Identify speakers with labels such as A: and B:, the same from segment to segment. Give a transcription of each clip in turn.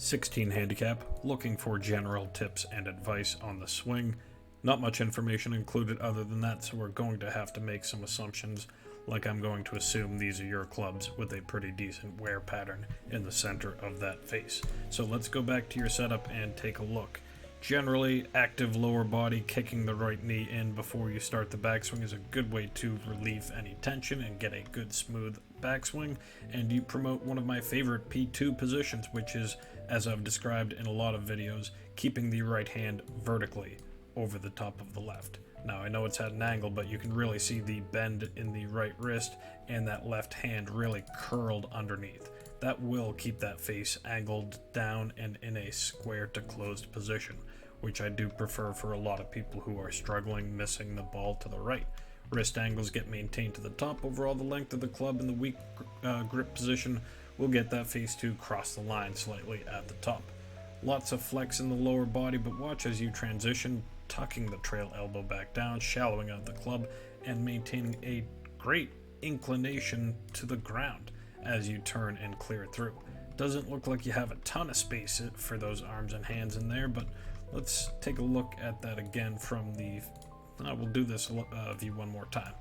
A: 16 handicap, looking for general tips and advice on the swing. Not much information included other than that, so we're going to have to make some assumptions, like I'm going to assume these are your clubs with a pretty decent wear pattern in the center of that face. So let's go back to your setup and take a look. Generally, active lower body, kicking the right knee in before you start the backswing is a good way to relieve any tension and get a good smooth backswing. And you promote one of my favorite P2 positions, which is, as I've described in a lot of videos, keeping the right hand vertically over the top of the left. Now I know it's at an angle, but you can really see the bend in the right wrist and that left hand really curled underneath. That will keep that face angled down and in a square to closed position, which I do prefer for a lot of people who are struggling missing the ball to the right. Wrist angles get maintained to the top. Overall, the length of the club in the weak grip position will get that face to cross the line slightly at the top. Lots of flex in the lower body, but watch as you transition, tucking the trail elbow back down, shallowing out the club, and maintaining a great inclination to the ground as you turn and clear through. Doesn't look like you have a ton of space for those arms and hands in there, but let's take a look at that again from the... we'll do this view one more time.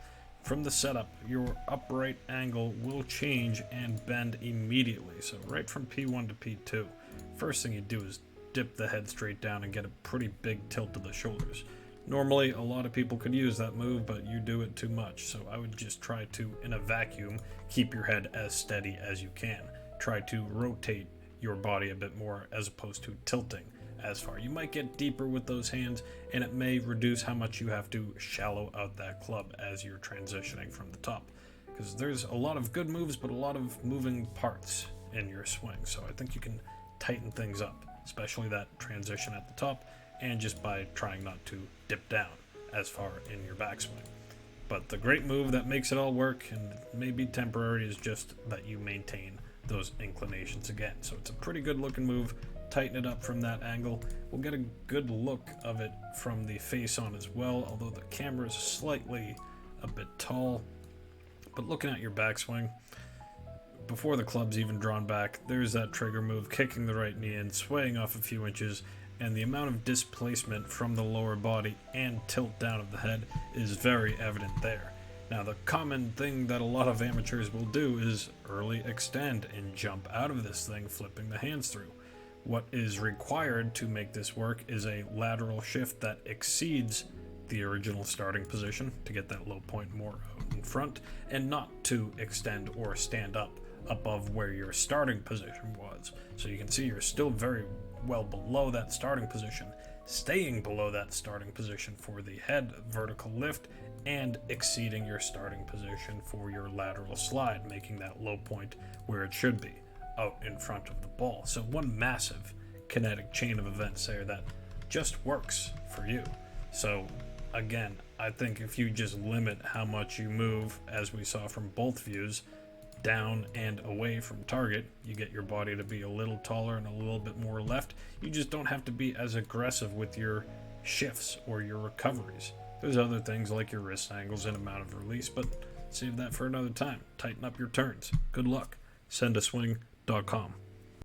A: From the setup, your upright angle will change and bend immediately. So right from P1 to P2, first thing you do is dip the head straight down and get a pretty big tilt to the shoulders. Normally, a lot of people could use that move, but you do it too much. So I would just try to, in a vacuum, keep your head as steady as you can. Try to rotate your body a bit more as opposed to tilting as far. You might get deeper with those hands, and it may reduce how much you have to shallow out that club as you're transitioning from the top. Because there's a lot of good moves, but a lot of moving parts in your swing. So I think you can tighten things up, especially that transition at the top, and just by trying not to dip down as far in your backswing. But the great move that makes it all work, and maybe temporary, is just that you maintain those inclinations again. So it's a pretty good looking move. Tighten it up from that angle. We'll get a good look of it from the face on as well, although the camera is slightly a bit tall. But looking at your backswing, before the club's even drawn back, there's that trigger move, kicking the right knee in, swaying off a few inches, and the amount of displacement from the lower body and tilt down of the head is very evident there. Now, the common thing that a lot of amateurs will do is early extend and jump out of this thing, flipping the hands through. What is required to make this work is a lateral shift that exceeds the original starting position to get that low point more out in front, and not to extend or stand up above where your starting position was. So you can see you're still very well below that starting position, staying below that starting position for the head vertical lift, and exceeding your starting position for your lateral slide, making that low point where it should be, out in front of the ball. So one massive kinetic chain of events there that just works for you. So again, I think if you just limit how much you move, as we saw from both views, down and away from target, you get your body to be a little taller and a little bit more left. You just don't have to be as aggressive with your shifts or your recoveries. There's other things like your wrist angles and amount of release, but save that for another time. Tighten up your turns. Good luck. Sendaswing.com.